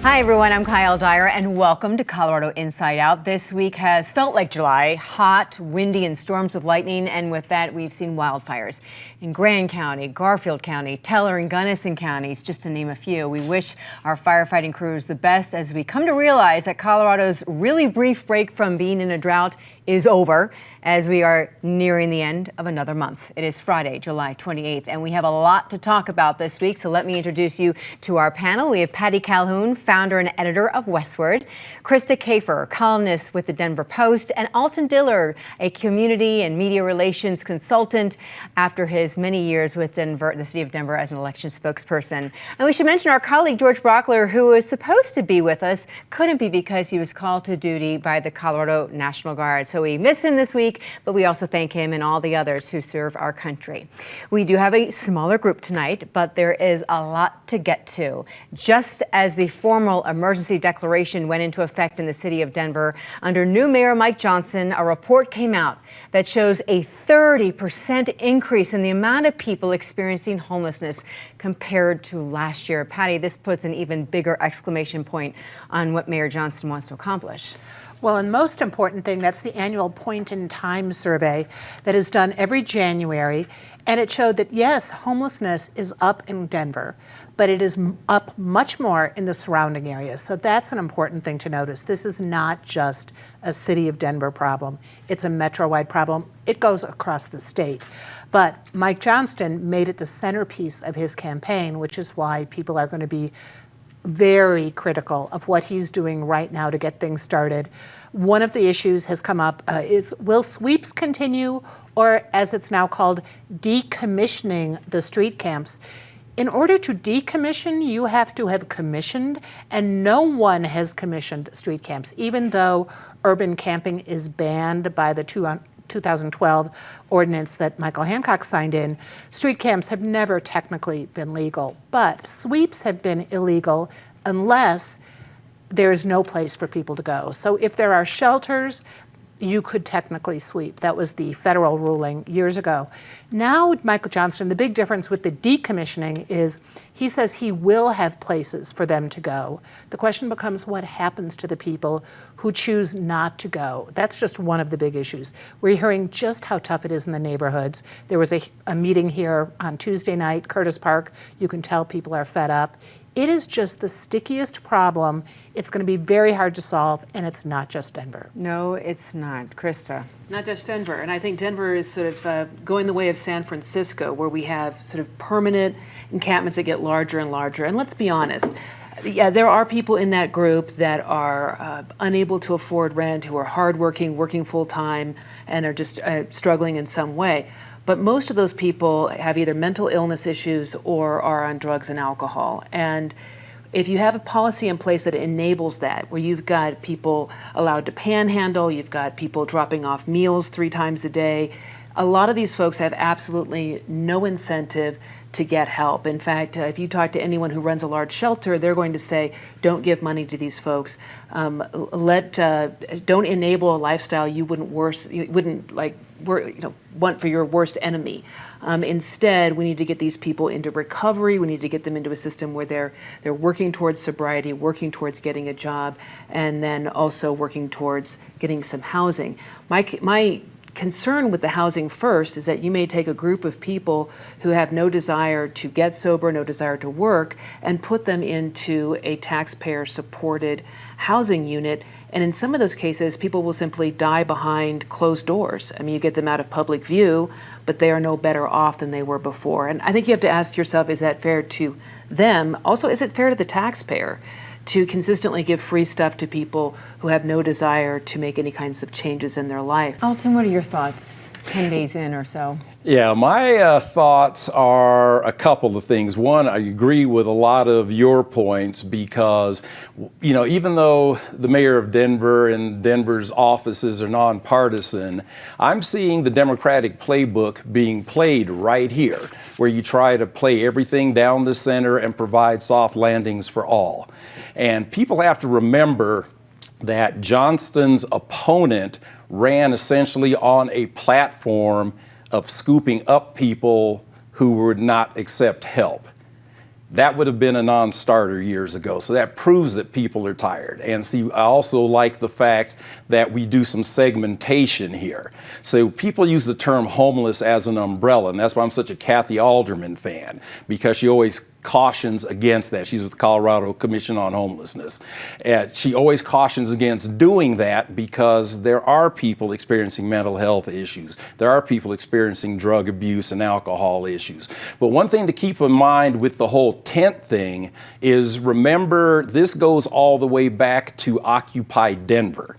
Hi everyone, I'm Kyle Dyer and welcome to Colorado Inside Out. This week has felt like July, hot, windy and storms with lightning, and with that we've seen wildfires in Grand County, Garfield County, Teller and Gunnison counties, just to name a few. We wish our firefighting crews the best as we come to realize that Colorado's really brief break from being in a drought is over as we are nearing the end of another month. It is Friday, July 28th, and we have a lot to talk about this week, so let me introduce you to our panel. We have Patty Calhoun, founder and editor of Westward, Krista Kafer, columnist with the Denver Post, and Alton Dillard, a community and media relations consultant after his many years with Denver, the city of Denver as an election spokesperson. And we should mention our colleague George Brockler, who was supposed to be with us, couldn't be because he was called to duty by the Colorado National Guard. So we miss him this week, but we also thank him and all the others who serve our country. We do have a smaller group tonight, but there is a lot to get to. Just as the formal emergency declaration went into effect in the city of Denver, under new Mayor Mike Johnson, a report came out that shows a 30% increase in the amount of people experiencing homelessness compared to last year. Patty, this puts an even bigger exclamation point on what Mayor Johnson wants to accomplish. Well, and most important thing, that's the annual point in time survey that is done every January. And it showed that, yes, homelessness is up in Denver, but it is up much more in the surrounding areas. So that's an important thing to notice. This is not just a city of Denver problem. It's a metro-wide problem. It goes across the state. But Mike Johnston made it the centerpiece of his campaign, which is why people are going to be very critical of what he's doing right now to get things started. One of the issues has come up is, will sweeps continue, or as it's now called, decommissioning the street camps? In order to decommission, you have to have commissioned, and no one has commissioned street camps, even though urban camping is banned by the 2012 ordinance that Michael Hancock signed in. Street camps have never technically been legal, but sweeps have been illegal unless there's no place for people to go. So if there are shelters, you could technically sweep. That was the federal ruling years ago. Now, Michael Johnston, the big difference with the decommissioning is he says he will have places for them to go. The question becomes what happens to the people who choose not to go. That's just one of the big issues. We're hearing just how tough it is in the neighborhoods. There was a meeting here on Tuesday night, Curtis Park. You can tell people are fed up. It is just the stickiest problem. It's going to be very hard to solve, and it's not just Denver. No, it's not. Krista. Not just Denver. And I think Denver is sort of going the way of San Francisco, where we have sort of permanent encampments that get larger and larger. And let's be honest, yeah, there are people in that group that are unable to afford rent, who are hardworking, working full-time, and are just struggling in some way. But most of those people have either mental illness issues or are on drugs and alcohol. And if you have a policy in place that enables that, where you've got people allowed to panhandle, you've got people dropping off meals 3 times a day, a lot of these folks have absolutely no incentive to get help. In fact, if you talk to anyone who runs a large shelter, they're going to say, don't give money to these folks. Don't enable a lifestyle you wouldn't want for your worst enemy. Instead, we need to get these people into recovery. We need to get them into a system where they're working towards sobriety, working towards getting a job, and then also working towards getting some housing. My concern with the housing first is that you may take a group of people who have no desire to get sober, no desire to work, and put them into a taxpayer-supported housing unit. And in some of those cases, people will simply die behind closed doors. I mean, you get them out of public view, but they are no better off than they were before. And I think you have to ask yourself, is that fair to them? Also, is it fair to the taxpayer to consistently give free stuff to people who have no desire to make any kinds of changes in their life? Alton, what are your thoughts 10 days in or so? Yeah, my thoughts are a couple of things. One, I agree with a lot of your points because, even though the mayor of Denver and Denver's offices are nonpartisan, I'm seeing the Democratic playbook being played right here, where you try to play everything down the center and provide soft landings for all. And people have to remember that Johnston's opponent ran essentially on a platform of scooping up people who would not accept help. That would have been a non-starter years ago. So that proves that people are tired. And see, I also like the fact that we do some segmentation here. So people use the term homeless as an umbrella, and that's why I'm such a Kathy Alderman fan, because she always cautions against that. She's with the Colorado Commission on Homelessness. And she always cautions against doing that because there are people experiencing mental health issues. There are people experiencing drug abuse and alcohol issues. But one thing to keep in mind with the whole tent thing is, remember, this goes all the way back to Occupy Denver.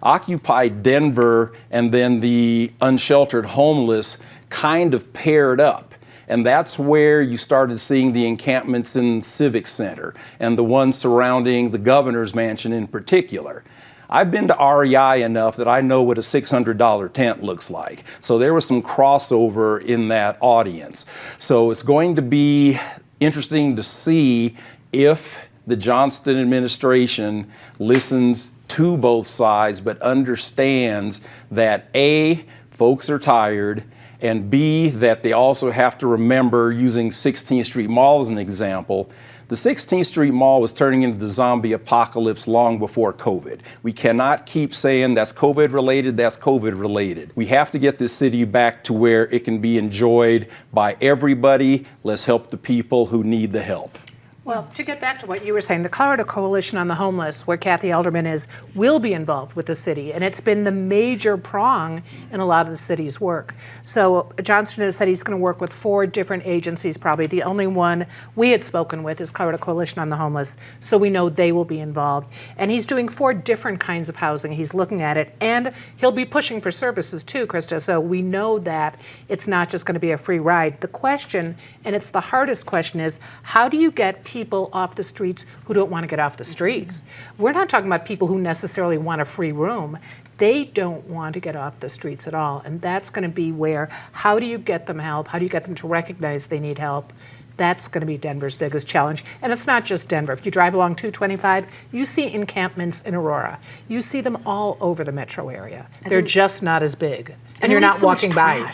Occupy Denver and then the unsheltered homeless kind of paired up. And that's where you started seeing the encampments in Civic Center and the ones surrounding the governor's mansion in particular. I've been to REI enough that I know what a $600 tent looks like. So there was some crossover in that audience. So it's going to be interesting to see if the Johnston administration listens to both sides, but understands that A, folks are tired, and B, that they also have to remember, using 16th Street Mall as an example, the 16th Street Mall was turning into the zombie apocalypse long before COVID. We cannot keep saying that's COVID related, that's COVID related. We have to get this city back to where it can be enjoyed by everybody. Let's help the people who need the help. Well, to get back to what you were saying, the Colorado Coalition on the Homeless, where Kathy Alderman is, will be involved with the city, and it's been the major prong in a lot of the city's work. So Johnston has said he's going to work with 4 different agencies, probably. The only one we had spoken with is Colorado Coalition on the Homeless, so we know they will be involved. And he's doing 4 different kinds of housing. He's looking at it, and he'll be pushing for services too, Krista, so we know that it's not just going to be a free ride. The question, and it's the hardest question, is how do you get people off the streets who don't want to get off the streets? We're not talking about people who necessarily want a free room. They don't want to get off the streets at all. And that's going to be where, how do you get them help? How do you get them to recognize they need help? That's going to be Denver's biggest challenge. And it's not just Denver. If you drive along 225, you see encampments in Aurora. You see them all over the metro area. They're just not as big. And you're not walking by.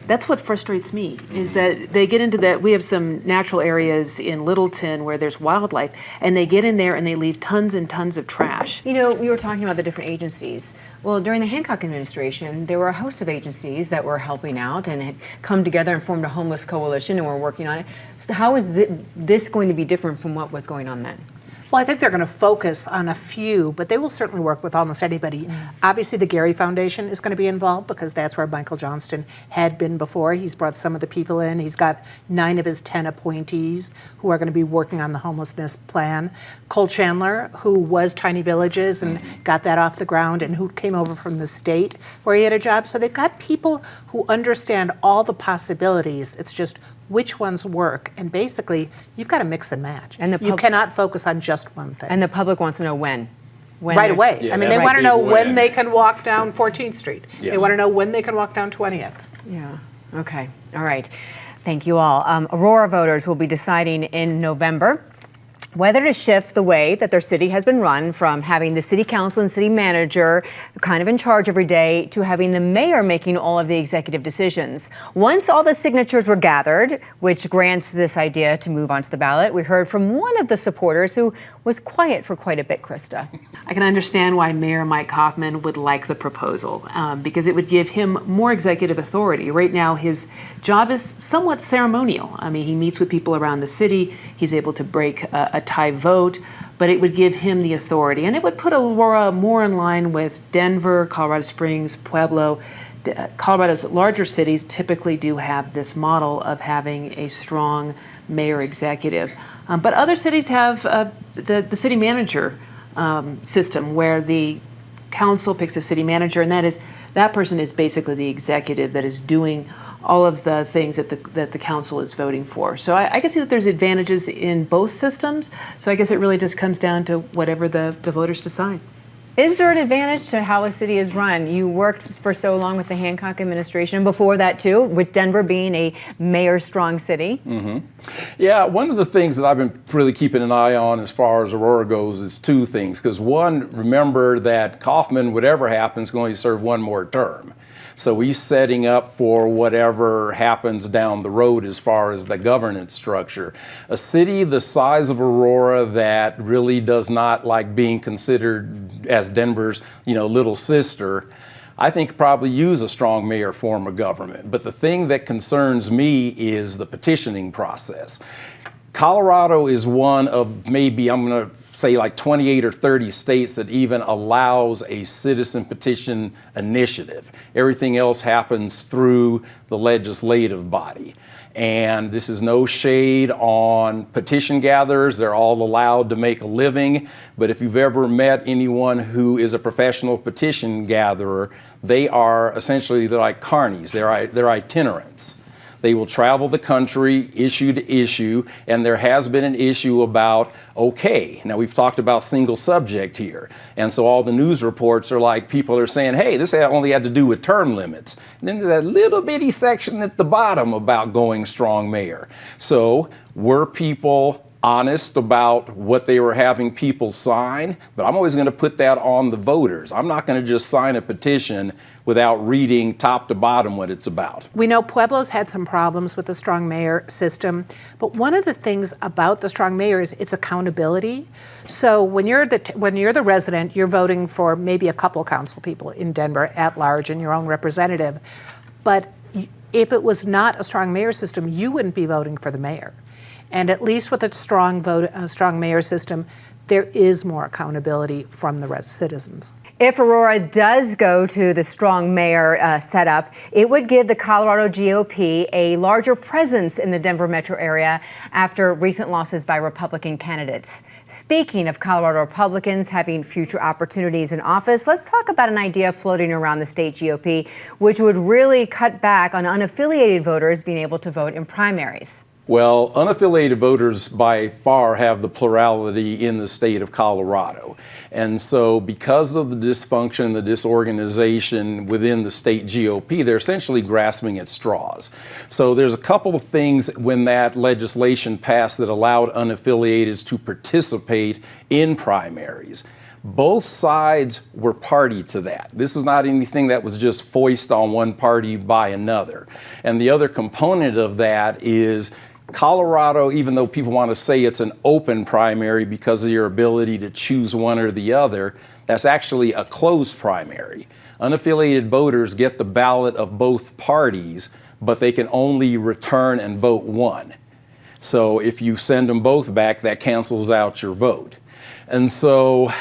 That's what frustrates me, is that they get into that. We have some natural areas in Littleton where there's wildlife, and they get in there and they leave tons and tons of trash. You know, we were talking about the different agencies. Well, during the Hancock administration, there were a host of agencies that were helping out and had come together and formed a homeless coalition and were working on it. So how is this going to be different from what was going on then? Well, I think they're going to focus on a few, but they will certainly work with almost anybody. Obviously, the Gary Foundation is going to be involved because that's where Michael Johnston had been before. He's brought some of the people in. He's got 9 of his 10 appointees who are going to be working on the homelessness plan. Cole Chandler, who was Tiny Villages and got that off the ground, and who came over from the state where he had a job. So they've got people who understand all the possibilities. It's just which ones work. And basically, you've got to mix and match. And you cannot focus on just one thing. And the public wants to know when. Right away. Yeah, I mean, they want to know when they can walk down 14th Street. Yes. They want to know when they can walk down 20th. Yeah. Okay. All right. Thank you all. Aurora voters will be deciding in November whether to shift the way that their city has been run, from having the city council and city manager kind of in charge every day to having the mayor making all of the executive decisions. Once all the signatures were gathered, which grants this idea to move onto the ballot, we heard from one of the supporters who was quiet for quite a bit, Krista. I can understand why Mayor Mike Kaufman would like the proposal, because it would give him more executive authority. Right now, his job is somewhat ceremonial. I mean, he meets with people around the city. He's able to break a tie vote, but it would give him the authority. And it would put Aurora more in line with Denver, Colorado Springs, Pueblo. Colorado's larger cities typically do have this model of having a strong mayor executive. But other cities have the city manager system, where the council picks a city manager, and that person is basically the executive that is doing all of the things that the council is voting for. So I can see that there's advantages in both systems. So I guess it really just comes down to whatever the voters decide. Is there an advantage to how a city is run? You worked for so long with the Hancock administration, before that too, with Denver being a mayor-strong city. Yeah, one of the things that I've been really keeping an eye on as far as Aurora goes is two things. Because one, remember that Kaufman, whatever happens, is going to serve one more term. So he's setting up for whatever happens down the road as far as the governance structure. A city the size of Aurora that really does not like being considered as Denver's, little sister, I think probably use a strong mayor form of government. But the thing that concerns me is the petitioning process. Colorado is one of maybe, I'm going to say like 28 or 30 states that even allows a citizen petition initiative. Everything else happens through the legislative body. And this is no shade on petition gatherers. They're all allowed to make a living. But if you've ever met anyone who is a professional petition gatherer, they're like carnies. They're itinerants. They will travel the country, issue to issue, and there has been an issue about, okay, now we've talked about single subject here, and so all the news reports are like, people are saying, hey, this only had to do with term limits. And then there's that little bitty section at the bottom about going strong mayor. So were people honest about what they were having people sign? But I'm always going to put that on the voters. I'm not going to just sign a petition without reading top to bottom what it's about. We know Pueblo's had some problems with the strong mayor system, but one of the things about the strong mayor is its accountability. So when you're the resident, you're voting for maybe a couple council people in Denver at large and your own representative. But if it was not a strong mayor system, you wouldn't be voting for the mayor. And at least with a strong mayor system, there is more accountability from the citizens. If Aurora does go to the strong mayor setup, it would give the Colorado GOP a larger presence in the Denver metro area after recent losses by Republican candidates. Speaking of Colorado Republicans having future opportunities in office, let's talk about an idea floating around the state GOP, which would really cut back on unaffiliated voters being able to vote in primaries. Well, unaffiliated voters by far have the plurality in the state of Colorado. And so because of the dysfunction, the disorganization within the state GOP, they're essentially grasping at straws. So there's a couple of things when that legislation passed that allowed unaffiliateds to participate in primaries. Both sides were party to that. This was not anything that was just foisted on one party by another. And the other component of that is Colorado, even though people want to say it's an open primary because of your ability to choose one or the other, that's actually a closed primary. Unaffiliated voters get the ballot of both parties, but they can only return and vote one. So if you send them both back, that cancels out your vote. And so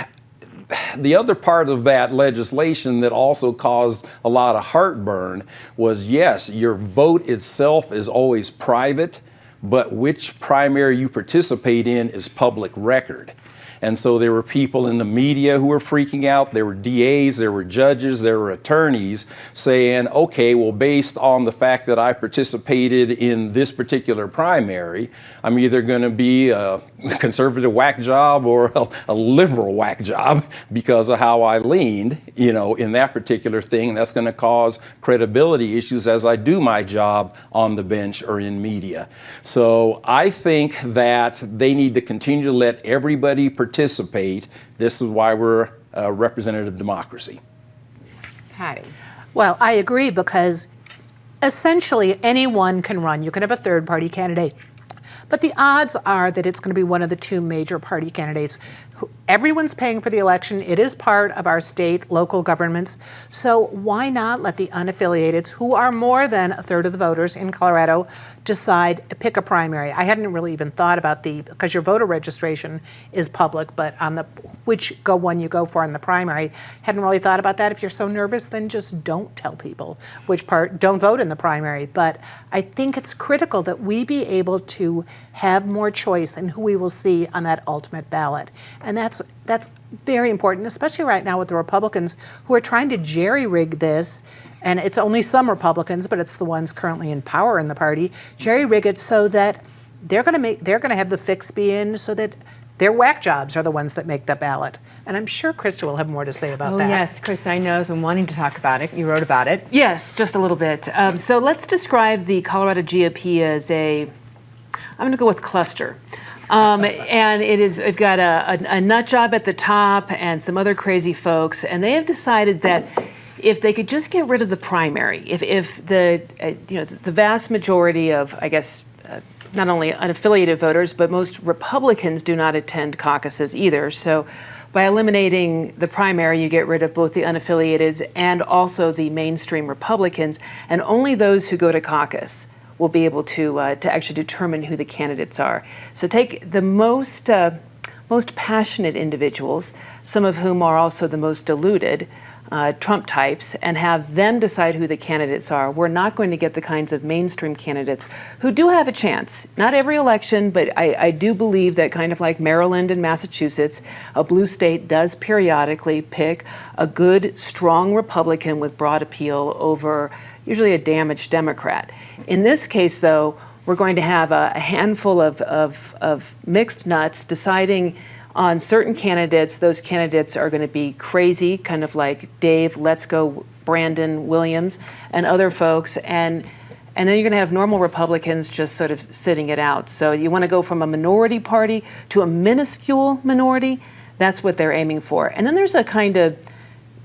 the other part of that legislation that also caused a lot of heartburn was, yes, your vote itself is always private, but which primary you participate in is public record. And so there were people in the media who were freaking out. There were DAs, there were judges, there were attorneys saying, okay, well, based on the fact that I participated in this particular primary, I'm either going to be a conservative whack job or a liberal whack job because of how I leaned, in that particular thing. That's going to cause credibility issues as I do my job on the bench or in media. So I think that they need to continue to let everybody participate. This is why we're a representative democracy. Patty. Well, I agree, because essentially anyone can run. You can have a third party candidate, but the odds are that it's going to be one of the two major party candidates. Everyone's paying for the election. It is part of our state, local governments. So why not let the unaffiliated, who are more than a third of the voters in Colorado, pick a primary? I hadn't really even thought about because your voter registration is public, but on which one you go for in the primary, hadn't really thought about that. If you're so nervous, then just don't tell people don't vote in the primary. But I think it's critical that we be able to have more choice in who we will see on that ultimate ballot. And that's very important, especially right now with the Republicans who are trying to jerry-rig this. And it's only some Republicans, but it's the ones currently in power in the party, jerry-rig it so that they're going to have the fix be in so that Their whack jobs are the ones that make the ballot. And I'm sure Krista will have more to say about Oh, that. yes, Krista, I know, I've been wanting to talk about it. You wrote about it. Yes, just a little bit. So let's describe the Colorado GOP as I'm going to go with cluster. And we've got a nut job at the top and some other crazy folks, and they have decided that if they could just get rid of the primary, if the vast majority of, I guess, not only unaffiliated voters, but most Republicans do not attend caucuses either. So by eliminating the primary, you get rid of both the unaffiliated and also the mainstream Republicans, and only those who go to caucus will be able to actually determine who the candidates are. So take the most passionate individuals, some of whom are also the most deluded, Trump types, and have them decide who the candidates are. We're not going to get the kinds of mainstream candidates who do have a chance. Not every election, but I do believe that, kind of like Maryland and Massachusetts, a blue state does periodically pick a good, strong Republican with broad appeal over usually a damaged Democrat. In this case, though, we're going to have a handful of mixed nuts deciding on certain candidates. Those candidates are going to be crazy, kind of like Dave, Let's Go, Brandon Williams, and other folks. And then you're going to have normal Republicans just sort of sitting it out. So you want to go from a minority party to a minuscule minority. That's what they're aiming for. And then there's a kind of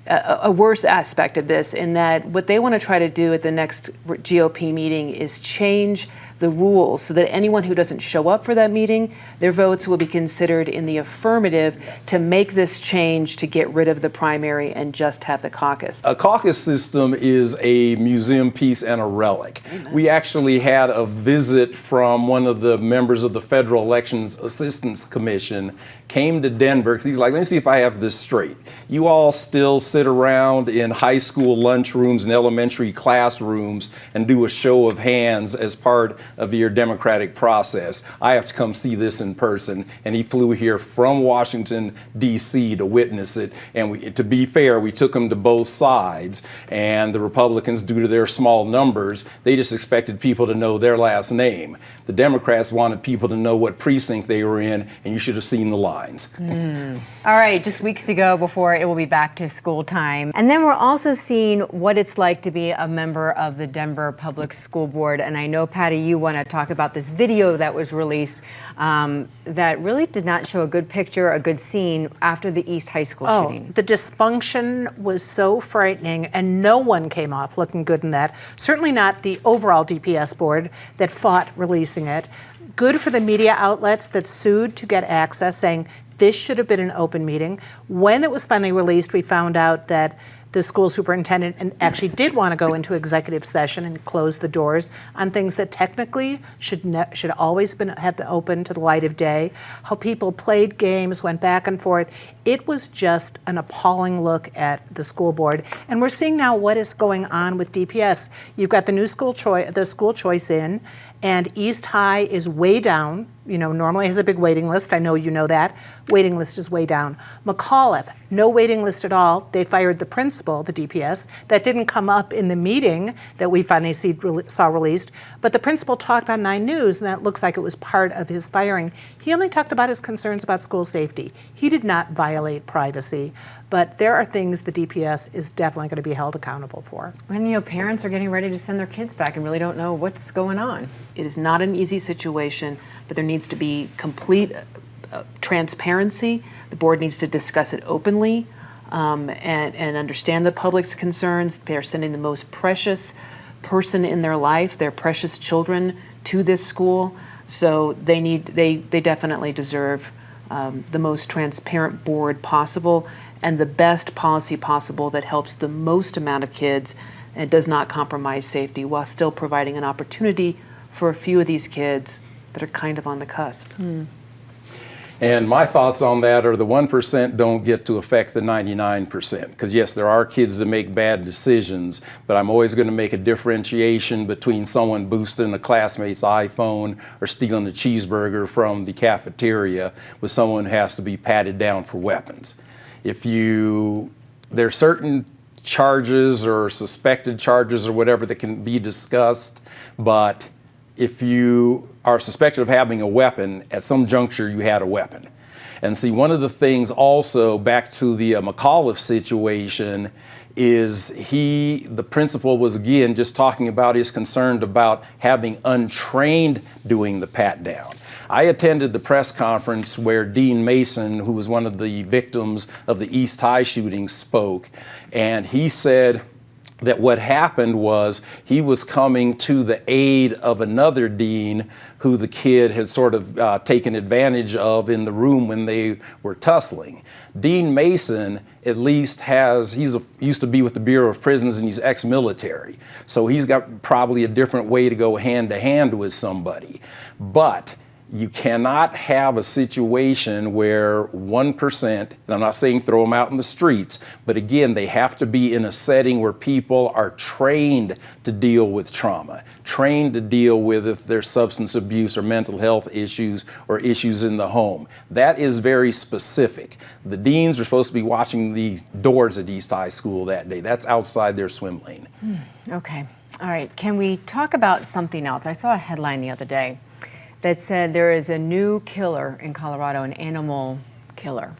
a worse aspect of this, in that what they want to try to do at the next GOP meeting is change the rules so that anyone who doesn't show up for that meeting, their votes will be considered in the affirmative to make this change to get rid of the primary and just have the caucus. A caucus system is a museum piece and a relic. Amen. We actually had a visit from one of the members of the Federal Elections Assistance Commission, came to Denver, because he's like, let me see if I have this straight. You all still sit around in high school lunchrooms and elementary classrooms and do a show of hands as part of your democratic process. I have to come see this in person. And he flew here from Washington, D.C. to witness it. And to be fair, we took him to both sides. And the Republicans, due to their small numbers, they just expected people to know their last name. The Democrats wanted people to know what precinct they were in, and you should have seen the lines. All right, just weeks to go before it will be back to school time. And then we're also seeing what it's like to be a member of the Denver Public School Board. And I know, Patty, you want to talk about this video that was released that really did not show a good picture, a good scene after the East High School shooting. The dysfunction was so frightening, and no one came off looking good in that. Certainly not the overall DPS board that fought releasing it. Good for the media outlets that sued to get access, saying this should have been an open meeting. When it was finally released, we found out that the school superintendent actually did want to go into executive session and close the doors on things that technically should always have been open to the light of day. How people played games, went back and forth. It was just an appalling look at the school board. And we're seeing now what is going on with DPS. You've got the new school choice in, and East High is way down. You know, normally has a big waiting list. I know you know that. Waiting list is way down. McAuliffe, no waiting list at all. They fired the principal, the DPS. That didn't come up in the meeting that we finally saw released. But the principal talked on 9 News, and that looks like it was part of his firing. He only talked about his concerns about school safety. He did not violate privacy. But there are things the DPS is definitely going to be held accountable for. And, you know, parents are getting ready to send their kids back and really don't know what's going on. It is not an easy situation, but there needs to be complete transparency. The board needs to discuss it openly and understand the public's concerns. They're sending the most precious person in their life, their precious children, to this school. So they definitely deserve the most transparent board possible and the best policy possible that helps the most amount of kids and does not compromise safety while still providing an opportunity for a few of these kids that are kind of on the cusp. And my thoughts on that are the 1% don't get to affect the 99%. Because yes, there are kids that make bad decisions, but I'm always going to make a differentiation between someone boosting a classmate's iPhone or stealing a cheeseburger from the cafeteria with someone who has to be patted down for weapons. There are certain charges or suspected charges or whatever that can be discussed, but if you are suspected of having a weapon, at some juncture you had a weapon. And see, one of the things also, back to the McAuliffe situation, is the principal was again just talking about his concern about having untrained doing the pat down. I attended the press conference where Dean Mason, who was one of the victims of the East High shooting, spoke, and he said that what happened was he was coming to the aid of another dean who the kid had sort of taken advantage of in the room when they were tussling. Dean Mason at least used to be with the Bureau of Prisons and he's ex-military. So he's got probably a different way to go hand to hand with somebody. But you cannot have a situation where 1%, and I'm not saying throw them out in the streets, but again, they have to be in a setting where people are trained to deal with trauma, trained to deal with if there's substance abuse or mental health issues or issues in the home. That is very specific. The deans are supposed to be watching the doors at East High School that day. That's outside their swim lane. Okay. All right. Can we talk about something else? I saw a headline the other day that said there is a new killer in Colorado, an animal killer.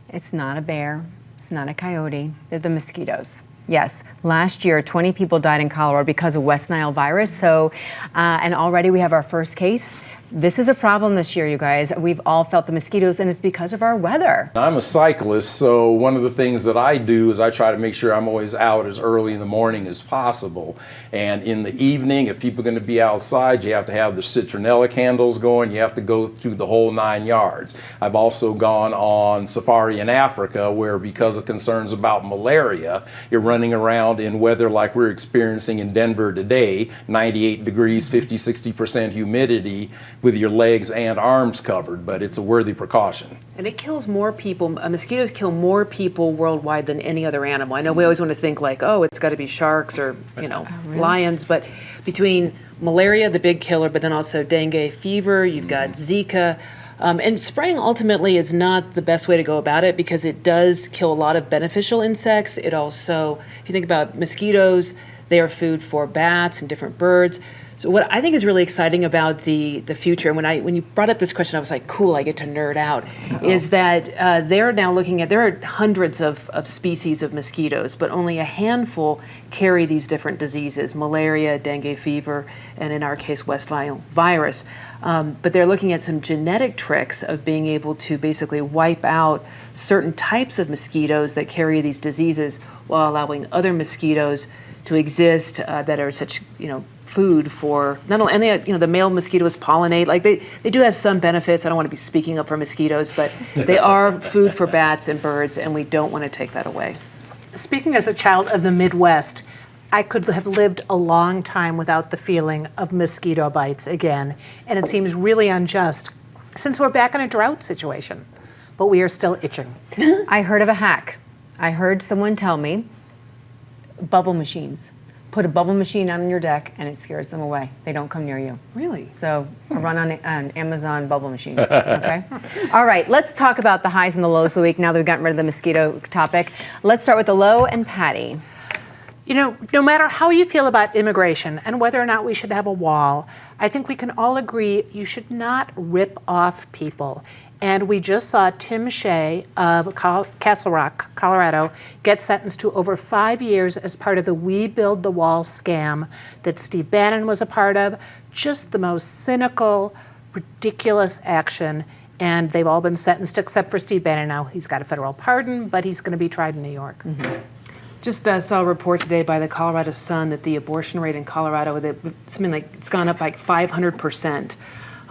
It's not a bear, it's not a coyote, they're the mosquitoes. Yes, last year 20 people died in Colorado because of West Nile virus. So, and already we have our first case. This is a problem this year, you guys. We've all felt the mosquitoes, and it's because of our weather. I'm a cyclist, so one of the things that I do is I try to make sure I'm always out as early in the morning as possible. And in the evening, if people are going to be outside, you have to have the citronella candles going. You have to go through the whole 9 yards. I've also gone on safari in Africa where, because of concerns about malaria, you're running around in weather like we're experiencing in Denver today, 98 degrees, 50, 60% humidity, with your legs and arms covered, but it's a worthy precaution. And it kills more people. Mosquitoes kill more people worldwide than any other animal. I know we always want to think like, oh, it's got to be sharks or, lions, but between malaria, the big killer, but then also dengue fever, you've got Zika. And spraying ultimately is not the best way to go about it because it does kill a lot of beneficial insects. It also, if you think about mosquitoes, they are food for bats and different birds. So what I think is really exciting about the future, and when you brought up this question, I was like, cool, I get to nerd out, is that they're now looking at, there are hundreds of species of mosquitoes, but only a handful carry these different diseases, malaria, dengue fever, and in our case, West Nile virus. But they're looking at some genetic tricks of being able to basically wipe out certain types of mosquitoes that carry these diseases while allowing other mosquitoes to exist that are such, food for not only, and they, the male mosquitoes pollinate, like they do have some benefits. I don't want to be speaking up for mosquitoes, but they are food for bats and birds, and we don't want to take that away. Speaking as a child of the Midwest, I could have lived a long time without the feeling of mosquito bites again, and it seems really unjust since we're back in a drought situation, but we are still itching. I heard of a hack. I heard someone tell me bubble machines. Put a bubble machine on your deck and it scares them away. They don't come near you. Really? So a run on Amazon bubble machines, okay? All right, let's talk about the highs and the lows of the week now that we've gotten rid of the mosquito topic. Let's start with the low and Patty. No matter how you feel about immigration and whether or not we should have a wall, I think we can all agree you should not rip off people. And we just saw Tim Shea of Castle Rock, Colorado, get sentenced to over 5 years as part of the We Build the Wall scam that Steve Bannon was a part of. Just the most cynical, ridiculous action. And they've all been sentenced except for Steve Bannon. Now he's got a federal pardon, but he's going to be tried in New York. Mm-hmm. Just saw a report today by the Colorado Sun that the abortion rate in Colorado, it's gone up like 500%.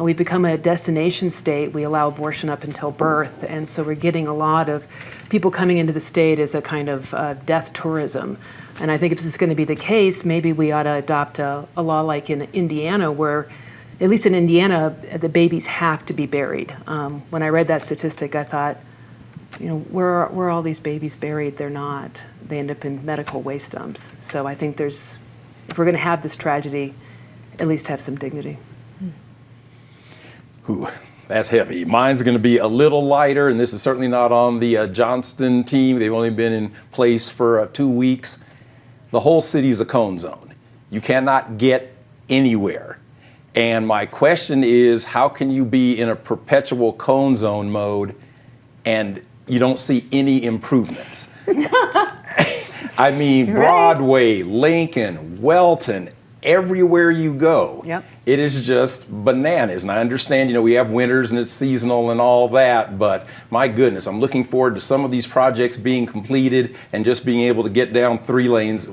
We've become a destination state. We allow abortion up until birth, and so we're getting a lot of people coming into the state as a kind of death tourism. And I think if this is going to be the case, maybe we ought to adopt a law like in Indiana where, at least in Indiana, the babies have to be buried. When I read that statistic, I thought, where are all these babies buried? They're not. They end up in medical waste dumps. So I think if we're going to have this tragedy, at least have some dignity. Ooh, that's heavy. Mine's going to be a little lighter, and this is certainly not on the Johnston team. They've only been in place for 2 weeks. The whole city's a cone zone. You cannot get anywhere. And my question is, how can you be in a perpetual cone zone mode and you don't see any improvements. I mean, Broadway, Lincoln, Welton, everywhere you go, Yep. it is just bananas. And I understand, we have winters and it's seasonal and all that, but my goodness, I'm looking forward to some of these projects being completed and just being able to get down 3 lanes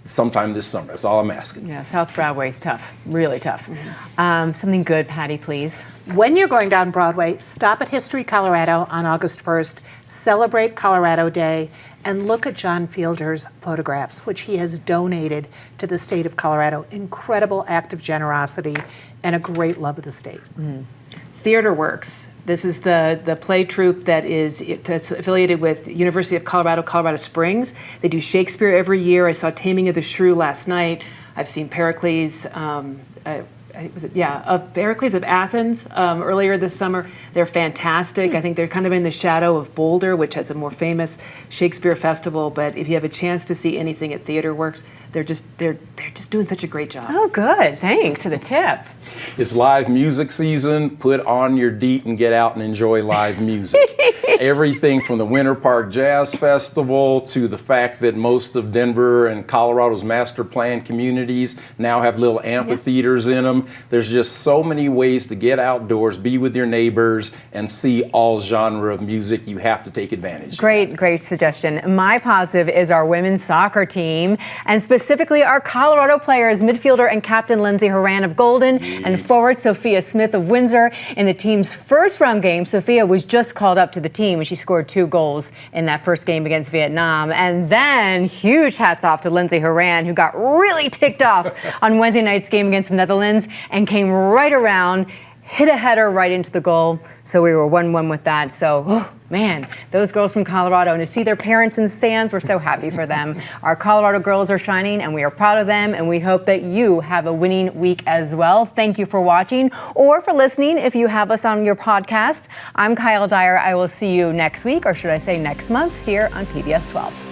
sometime this summer. That's all I'm asking. Yeah, South Broadway's tough, really tough. Something good, Patty, please. When you're going down Broadway, stop at History Colorado on August 1st, celebrate Colorado Day, and look at John Fielder's photographs, which he has donated to the state of Colorado. Incredible act of generosity and a great love of the state. Theater Works. This is the play troupe that's affiliated with University of Colorado, Colorado Springs. They do Shakespeare every year. I saw Taming of the Shrew last night. I've seen Pericles. Pericles of Athens earlier this summer. They're fantastic. I think they're kind of in the shadow of Boulder, which has a more famous Shakespeare festival. But if you have a chance to see anything at Theater Works, they're just doing such a great job. Oh, good. Thanks for the tip. It's live music season. Put on your DEET and get out and enjoy live music. Everything from the Winter Park Jazz Festival to the fact that most of Denver and Colorado's master plan communities now have little amphitheaters in them. There's just so many ways to get outdoors, be with your neighbors, and see all genre of music. You have to take advantage. Great suggestion. My positive is our women's soccer team, and specifically our Colorado players, midfielder and captain Lindsay Horan of Golden and forward Sophia Smith of Windsor. In the team's first round game, Sophia was just called up to the team and she scored 2 goals in that first game against Vietnam. And then huge hats off to Lindsay Horan, who got really ticked off on Wednesday night's game against the Netherlands and came right around, hit a header right into the goal. So we were 1-1 with that. So, man, those girls from Colorado, and to see their parents in the stands, we're so happy for them. Our Colorado girls are shining, and we are proud of them, and we hope that you have a winning week as well. Thank you for watching or for listening if you have us on your podcast. I'm Kyle Dyer. I will see you next week, or should I say next month, here on PBS 12.